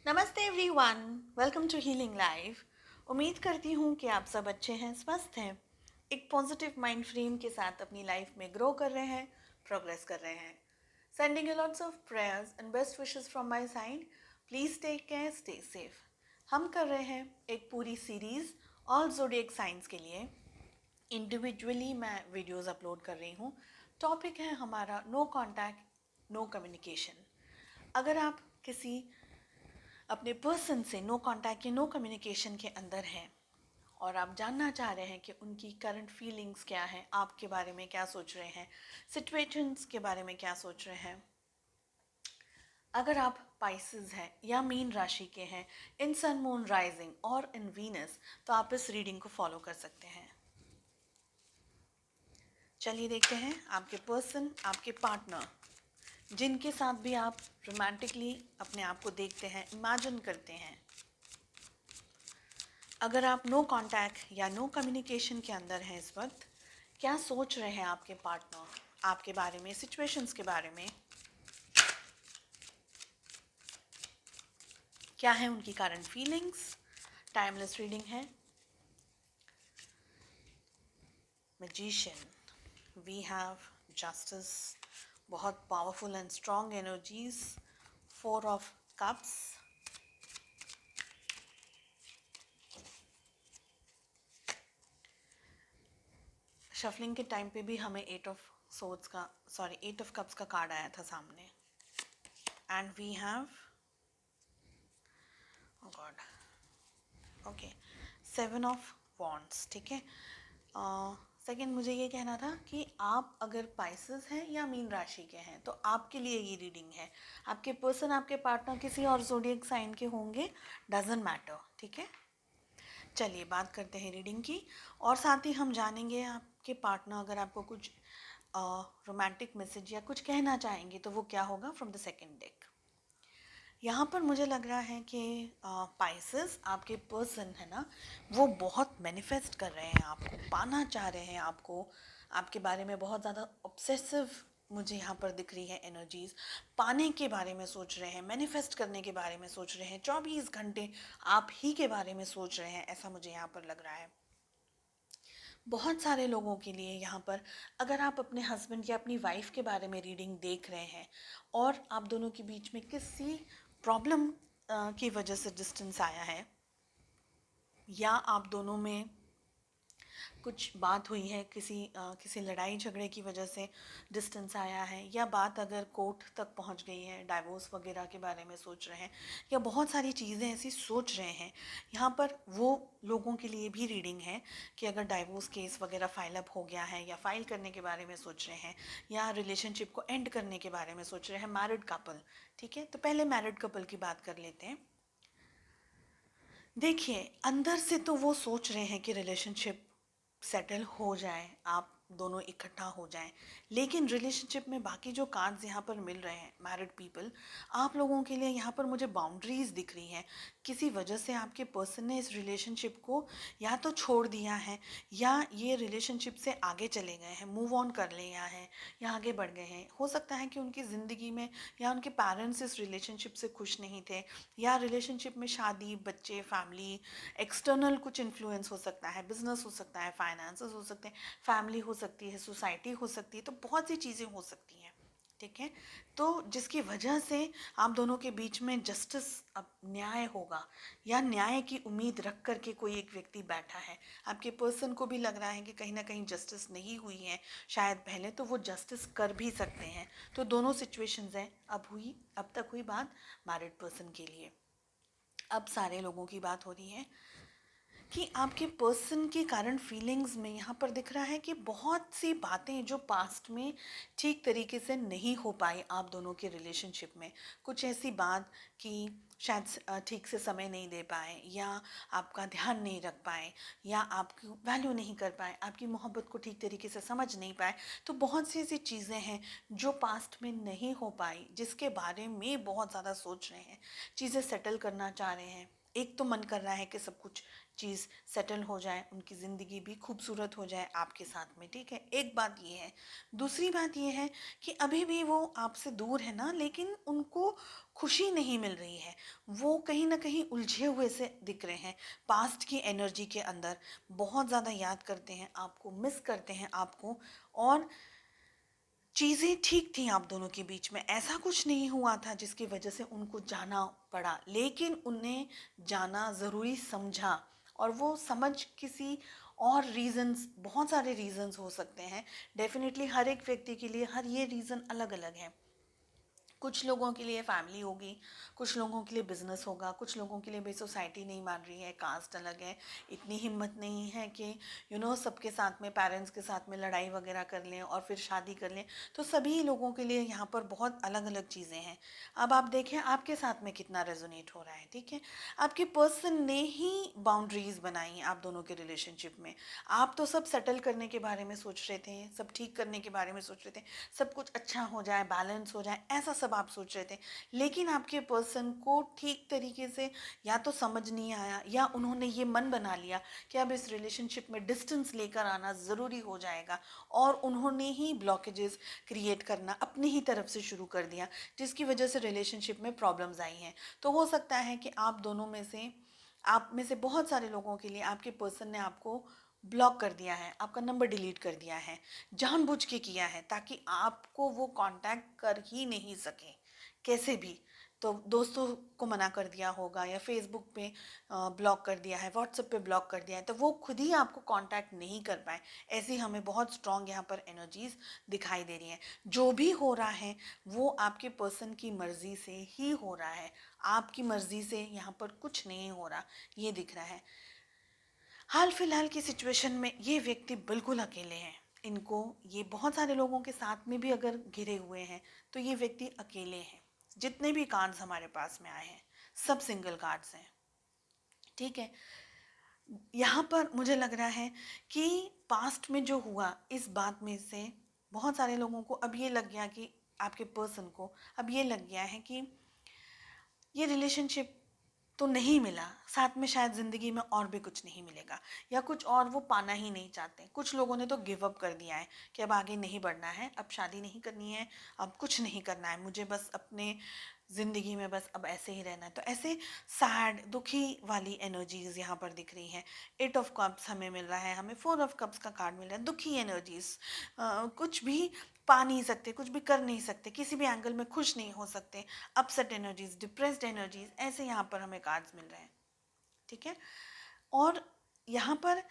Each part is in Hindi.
नमस्ते everyone, welcome to healing life. उम्मीद करती हूँ कि आप सब अच्छे हैं, स्वस्थ हैं, एक पॉजिटिव माइंड फ्रेम के साथ अपनी लाइफ में ग्रो कर रहे हैं, प्रोग्रेस कर रहे हैं। Sending you lots of prayers and best wishes from my side. Please take care, stay safe. हम कर रहे हैं एक पूरी सीरीज़ ऑल ज़ोडिएक साइंस के लिए। इंडिविजुअली मैं वीडियोस अपलोड कर रही हूँ। टॉपिक है हमारा नो कॉन्टैक्ट, नो कम्युनिकेशन। अगर आप किसी अपने पर्सन से नो कांटेक्ट या नो कम्युनिकेशन के अंदर हैं और आप जानना चाह रहे हैं कि उनकी करंट फीलिंग्स क्या हैं, आपके बारे में क्या सोच रहे हैं, सिचुएशंस के बारे में क्या सोच रहे हैं। अगर आप पाइसेस हैं या मीन राशि के हैं, इन सन मून राइजिंग और इन वीनस, तो आप इस रीडिंग को फॉलो कर सकते हैं। चलिए देखते हैं आपके पर्सन, आपके पार्टनर, जिनके साथ भी आप रोमांटिकली अपने आप को देखते हैं, इमेजिन करते हैं। अगर आप नो कांटेक्ट या नो कम्युनिकेशन के अंदर हैं इस वक्त, क्या सोच रहे हैं आपके पार्टनर आपके बारे में, सिचुएशंस के बारे में, क्या है उनकी करंट फीलिंग्स। टाइमलेस रीडिंग है। मैजिशियन, वी हैव जस्टिस, बहुत powerful and strong energies. 4 of cups, shuffling के टाइम पे भी हमें 8 ऑफ कप्स का कार्ड आया था सामने। And we have, oh god, okay, 7 of wands. ठीक है। सेकंड मुझे ये कहना था कि आप अगर पाइसेस हैं या मीन राशि के हैं तो आपके लिए ये रीडिंग है। आपके पर्सन, आपके पार्टनर किसी और ज़ोडिएक साइन के होंगे, डजेंट मैटर। ठीक है। चलिए बात करते हैं रीडिंग की, और साथ ही हम जानेंगे आपके पार्टनर अगर आपको कुछ रोमांटिक मैसेज या कुछ कहना चाहेंगे तो वो क्या होगा फ्रॉम द सेकेंड डेक। यहाँ पर मुझे लग रहा है कि पाइसेस, आपके पर्सन है ना, वो बहुत मैनिफेस्ट कर रहे हैं, आपको पाना चाह रहे हैं, आपको आपके बारे में बहुत ज़्यादा ऑब्सेसिव मुझे यहाँ पर दिख रही है एनर्जीज। पाने के बारे में सोच रहे हैं, मैनिफेस्ट करने के बारे में सोच रहे हैं, 24 घंटे आप ही के बारे में सोच रहे हैं, ऐसा मुझे यहाँ पर लग रहा है। बहुत सारे लोगों के लिए यहाँ पर, अगर आप अपने हस्बैंड या अपनी वाइफ के बारे में रीडिंग देख रहे हैं और आप दोनों के बीच में किसी प्रॉब्लम की वजह से डिस्टेंस आया है, या आप दोनों में कुछ बात हुई है, किसी लड़ाई झगड़े की वजह से डिस्टेंस आया है, या बात अगर कोर्ट तक पहुंच गई है, डाइवोर्स वगैरह के बारे में सोच रहे हैं, या बहुत सारी चीज़ें ऐसी सोच रहे हैं, यहाँ पर वो लोगों के लिए भी रीडिंग है कि अगर डाइवोर्स केस वगैरह फाइल अप हो गया है या फाइल करने के बारे में सोच रहे हैं, या रिलेशनशिप को एंड करने के बारे में सोच रहे हैं, मैरिड कपल। ठीक है, तो पहले मैरिड कपल की बात कर लेते हैं। देखिए, अंदर से तो वो सोच रहे हैं कि रिलेशनशिप सेटल हो जाए, आप दोनों इकट्ठा हो जाएं, लेकिन रिलेशनशिप में बाकी जो कार्ड्स यहाँ पर मिल रहे हैं, मैरिड पीपल, आप लोगों के लिए यहाँ पर मुझे बाउंड्रीज दिख रही हैं। किसी वजह से आपके पर्सन ने इस रिलेशनशिप को या तो छोड़ दिया है, या ये रिलेशनशिप से आगे चले गए हैं, मूव ऑन कर लिया है, या आगे बढ़ गए हैं। हो सकता है कि उनकी ज़िंदगी में या उनके पेरेंट्स इस रिलेशनशिप से खुश नहीं थे, या रिलेशनशिप में शादी, बच्चे, फैमिली, एक्सटर्नल कुछ इन्फ्लुएंस हो सकता है, बिजनेस हो सकता है, फाइनेंसेस हो सकते हैं, फैमिली हो सकती है, सोसाइटी हो सकती है, तो बहुत सी चीज़ें हो सकती हैं। ठीक है। तो जिसकी वजह से आप दोनों के बीच में जस्टिस, अब न्याय होगा, या न्याय की उम्मीद रख करके कोई एक व्यक्ति बैठा है। आपके पर्सन को भी लग रहा है कि कहीं ना कहीं जस्टिस नहीं हुई है शायद पहले, तो वो जस्टिस कर भी सकते हैं। तो दोनों सिचुएशंस हैं। अब तक हुई बात मैरिड पर्सन के लिए। अब सारे लोगों की बात हो रही है कि आपके पर्सन की करंट फीलिंग्स में यहाँ पर दिख रहा है कि बहुत सी बातें जो पास्ट में ठीक तरीके से नहीं हो पाई आप दोनों के रिलेशनशिप में, कुछ ऐसी बात कि शायद ठीक से समय नहीं दे पाए, या आपका ध्यान नहीं रख पाए, या आपकी वैल्यू नहीं कर पाए, आपकी मोहब्बत को ठीक तरीके से समझ नहीं पाए। तो बहुत सी ऐसी चीज़ें हैं जो पास्ट में नहीं हो पाई, जिसके बारे में बहुत ज़्यादा सोच रहे हैं, चीज़ें सेटल करना चाह रहे हैं, एक तो मन कर रहा है कि सब कुछ चीज़ सेटल हो जाए, उनकी ज़िंदगी भी खूबसूरत हो जाए आपके साथ में, ठीक है, एक बात ये है। दूसरी बात ये है कि अभी भी वो आपसे दूर है ना, लेकिन उनको खुशी नहीं मिल रही है। वो कहीं ना कहीं उलझे हुए से दिख रहे हैं, पास्ट की एनर्जी के अंदर बहुत ज़्यादा याद करते हैं आपको, मिस करते हैं आपको। और चीज़ें ठीक थी आप दोनों के बीच में, ऐसा कुछ नहीं हुआ था जिसकी वजह से उनको जाना पड़ा, लेकिन उन्हें जाना ज़रूरी समझा। और वो समझ किसी और रीज़न्स, बहुत सारे रीज़न्स हो सकते हैं, डेफिनेटली हर एक व्यक्ति के लिए हर ये रीज़न अलग अलग है। कुछ लोगों के लिए फैमिली होगी, कुछ लोगों के लिए बिजनेस होगा, कुछ लोगों के लिए भी सोसाइटी नहीं मान रही है, कास्ट अलग है, इतनी हिम्मत नहीं है कि सबके साथ में, पेरेंट्स के साथ में लड़ाई वगैरह कर लें और फिर शादी कर लें। तो सभी लोगों के लिए यहाँ पर बहुत अलग अलग चीज़ें हैं। अब आप देखें आपके साथ में कितना रेजोनेट हो रहा है, ठीक है। आपके पर्सन ने ही बाउंड्रीज बनाई आप दोनों के रिलेशनशिप में। आप तो सब सेटल करने के बारे में सोच रहे थे, सब ठीक करने के बारे में सोच रहे थे, सब कुछ अच्छा हो जाए, बैलेंस हो जाए, ऐसा सब आप सोच रहे थे। लेकिन आपके पर्सन को ठीक तरीके से या तो समझ नहीं आया, या उन्होंने ये मन बना लिया कि अब इस रिलेशनशिप में डिस्टेंस लेकर आना ज़रूरी हो जाएगा, और उन्होंने ही ब्लॉकेजेस क्रिएट करना अपनी ही तरफ से शुरू कर दिया, जिसकी वजह से रिलेशनशिप में प्रॉब्लम्स आई हैं। तो हो सकता है कि आप में से बहुत सारे लोगों के लिए आपके पर्सन ने आपको ब्लॉक कर दिया है, आपका नंबर डिलीट कर दिया है, जानबूझ के किया है, ताकि आपको वो कांटेक्ट कर ही नहीं सके कैसे भी। तो दोस्तों को मना कर दिया होगा, या फेसबुक पे ब्लॉक कर दिया है, व्हाट्सएप पे ब्लॉक कर दिया है, तो वो खुद ही आपको कांटेक्ट नहीं कर पाए। ऐसी हमें बहुत स्ट्रांग यहाँ पर एनर्जीज दिखाई दे रही हैं। जो भी हो रहा है वो आपके पर्सन की मर्जी से ही हो रहा है, आपकी मर्जी से यहाँ पर कुछ नहीं हो रहा, ये दिख रहा है। हाल फिलहाल की सिचुएशन में ये व्यक्ति बिल्कुल अकेले हैं। इनको, ये बहुत सारे लोगों के साथ में भी अगर घिरे हुए हैं, तो ये व्यक्ति अकेले हैं। जितने भी कार्ड्स हमारे पास में आए हैं सब सिंगल कार्ड्स हैं, ठीक है। यहाँ पर मुझे लग रहा है कि पास्ट में जो हुआ, इस बात में से बहुत सारे लोगों को अब ये लग गया कि आपके पर्सन को अब ये लग गया है कि ये रिलेशनशिप तो नहीं मिला, साथ में शायद ज़िंदगी में और भी कुछ नहीं मिलेगा, या कुछ और वो पाना ही नहीं चाहते। कुछ लोगों ने तो गिव अप कर दिया है कि अब आगे नहीं बढ़ना है, अब शादी नहीं करनी है, अब कुछ नहीं करना है, मुझे बस अपने ज़िंदगी में बस अब ऐसे ही रहना है। तो ऐसे सैड, दुखी वाली एनर्जीज यहाँ पर दिख रही हैं। एट ऑफ कप्स हमें मिल रहा है, हमें फोर ऑफ कप्स का कार्ड मिल रहा है। दुखी एनर्जीज, कुछ भी पा नहीं सकते, कुछ भी कर नहीं सकते, किसी भी एंगल में खुश नहीं हो सकते। अपसेट एनर्जीज, डिप्रेस्ड एनर्जीज, ऐसे यहाँ पर हमें कार्ड्स मिल रहे हैं, ठीक है। और यहाँ पर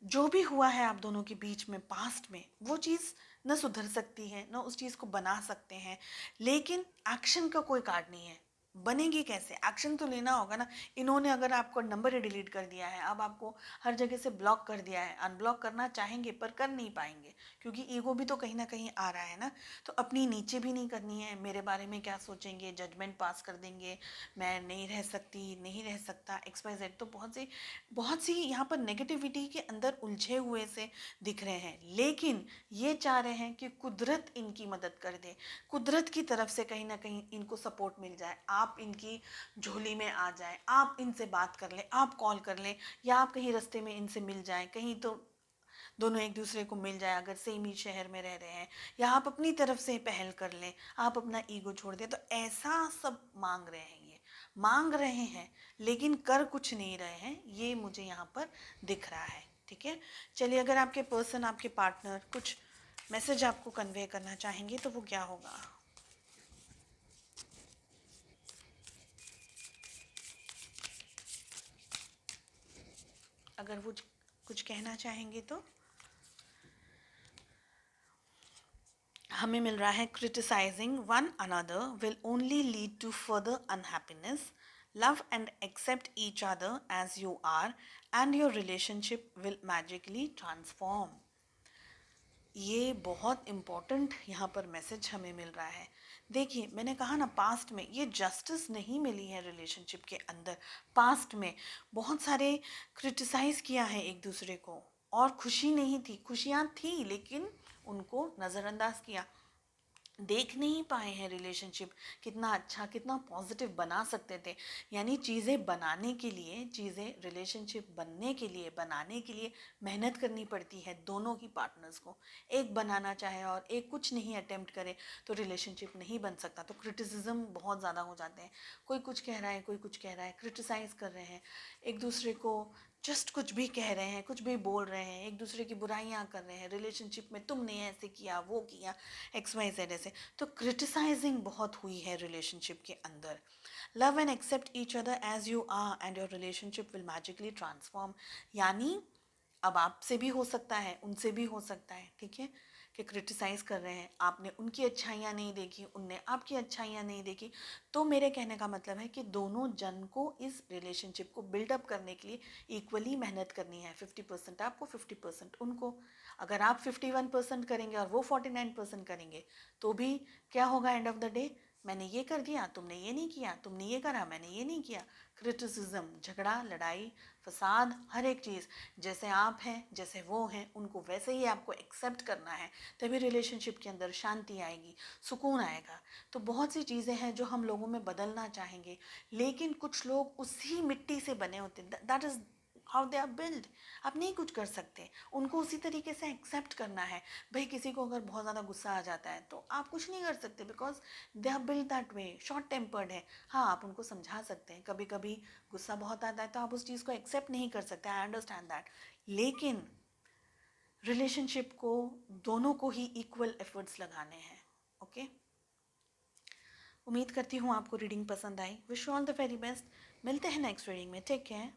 जो भी हुआ है आप दोनों के बीच में पास्ट में, वो चीज़ न सुधर सकती है, न उस चीज़ को बना सकते हैं, लेकिन एक्शन का कोई कार्ड नहीं है। बनेगी कैसे? एक्शन तो लेना होगा ना। इन्होंने अगर आपको नंबर ही डिलीट कर दिया है, अब आपको हर जगह से ब्लॉक कर दिया है, अनब्लॉक करना चाहेंगे पर कर नहीं पाएंगे, क्योंकि ईगो भी तो कहीं ना कहीं आ रहा है ना। तो अपनी नीचे भी नहीं करनी है, मेरे बारे में क्या सोचेंगे, जजमेंट पास कर देंगे, मैं नहीं रह सकती, नहीं रह सकता, एक्स वाई जेड। तो बहुत सी यहाँ पर नेगेटिविटी के अंदर उलझे हुए से दिख रहे हैं, लेकिन ये चाह रहे हैं कि कुदरत इनकी मदद कर दे, कुदरत की तरफ से कहीं ना कहीं इनको सपोर्ट मिल जाए, आप इनकी झोली में आ जाए, आप इनसे बात कर लें, आप कॉल कर लें, या आप कहीं रास्ते में इनसे मिल जाएं, कहीं तो दोनों एक दूसरे को मिल जाए, अगर सेम ही शहर में रह रहे हैं, या आप अपनी तरफ से पहल कर लें, आप अपना ईगो छोड़ दें। तो ऐसा सब मांग रहे हैं, ये मांग रहे हैं, लेकिन कर कुछ नहीं रहे हैं, ये मुझे यहाँ पर दिख रहा है, ठीक है। चलिए, अगर आपके पर्सन, आपके पार्टनर कुछ मैसेज आपको कन्वे करना चाहेंगे तो वो क्या होगा? अगर वो कुछ कहना चाहेंगे तो हमें मिल रहा है, criticising one another will only lead to further unhappiness, love and accept each other as you are, and your relationship will magically transform. ये बहुत इम्पॉर्टेंट यहाँ पर मैसेज हमें मिल रहा है। देखिए, मैंने कहा ना, पास्ट में ये जस्टिस नहीं मिली है रिलेशनशिप के अंदर। पास्ट में बहुत सारे क्रिटिसाइज किया है एक दूसरे को, और खुशी नहीं थी, खुशियाँ थी लेकिन उनको नज़रअंदाज किया। देख नहीं पाए हैं रिलेशनशिप कितना अच्छा कितना पॉजिटिव बना सकते थे। यानी चीज़ें बनाने के लिए, चीज़ें रिलेशनशिप बनने के लिए, बनाने के लिए मेहनत करनी पड़ती है दोनों ही पार्टनर्स को। एक बनाना चाहे और एक कुछ नहीं अटेम्प्ट करे तो रिलेशनशिप नहीं बन सकता। तो क्रिटिसिज्म बहुत ज़्यादा हो जाते हैं, कोई कुछ कह रहा है, कोई कुछ कह रहा है, क्रिटिसाइज़ कर रहे हैं एक दूसरे को, जस्ट कुछ भी कह रहे हैं, कुछ भी बोल रहे हैं, एक दूसरे की बुराइयां कर रहे हैं रिलेशनशिप में, तुमने ऐसे किया, वो किया, एक्स वाई जेड ऐसे। तो क्रिटिसाइजिंग बहुत हुई है रिलेशनशिप के अंदर। Love and accept each other as you are and your relationship will magically transform. यानी अब आपसे भी हो सकता है, उनसे भी हो सकता है, ठीक है, कि क्रिटिसाइज कर रहे हैं, आपने उनकी अच्छाइयाँ नहीं देखी, उनने आपकी अच्छाइयाँ नहीं देखी। तो मेरे कहने का मतलब है कि दोनों जन को इस रिलेशनशिप को बिल्डअप करने के लिए इक्वली मेहनत करनी है। 50% आपको, 50% उनको। अगर आप 51% करेंगे और वो 49% करेंगे तो भी क्या होगा एंड ऑफ द डे? मैंने ये कर दिया, तुमने ये नहीं किया, तुमने ये करा, मैंने ये नहीं किया। क्रिटिसिज्म, झगड़ा, लड़ाई, फसाद, हर एक चीज़। जैसे आप हैं, जैसे वो हैं, उनको वैसे ही आपको एक्सेप्ट करना है, तभी रिलेशनशिप के अंदर शांति आएगी, सुकून आएगा। तो बहुत सी चीज़ें हैं जो हम लोगों में बदलना चाहेंगे, लेकिन कुछ लोग उसी मिट्टी से बने होते हैं, that is how they are build. आप नहीं कुछ कर सकते, उनको उसी तरीके से एक्सेप्ट करना है। भाई किसी को अगर बहुत ज़्यादा गुस्सा आ जाता है तो आप कुछ नहीं कर सकते, because they are build that way, short tempered है। हाँ, आप उनको समझा सकते हैं, कभी कभी गुस्सा बहुत आता है तो आप उस चीज़ को एक्सेप्ट नहीं कर सकते, आई अंडरस्टैंड दैट। लेकिन रिलेशनशिप को दोनों को ही इक्वल एफर्ट्स लगाने हैं। ओके, उम्मीद करती हूँ आपको रीडिंग पसंद आई। Wish you all the very best. मिलते हैं नेक्स्ट रीडिंग में। Take care.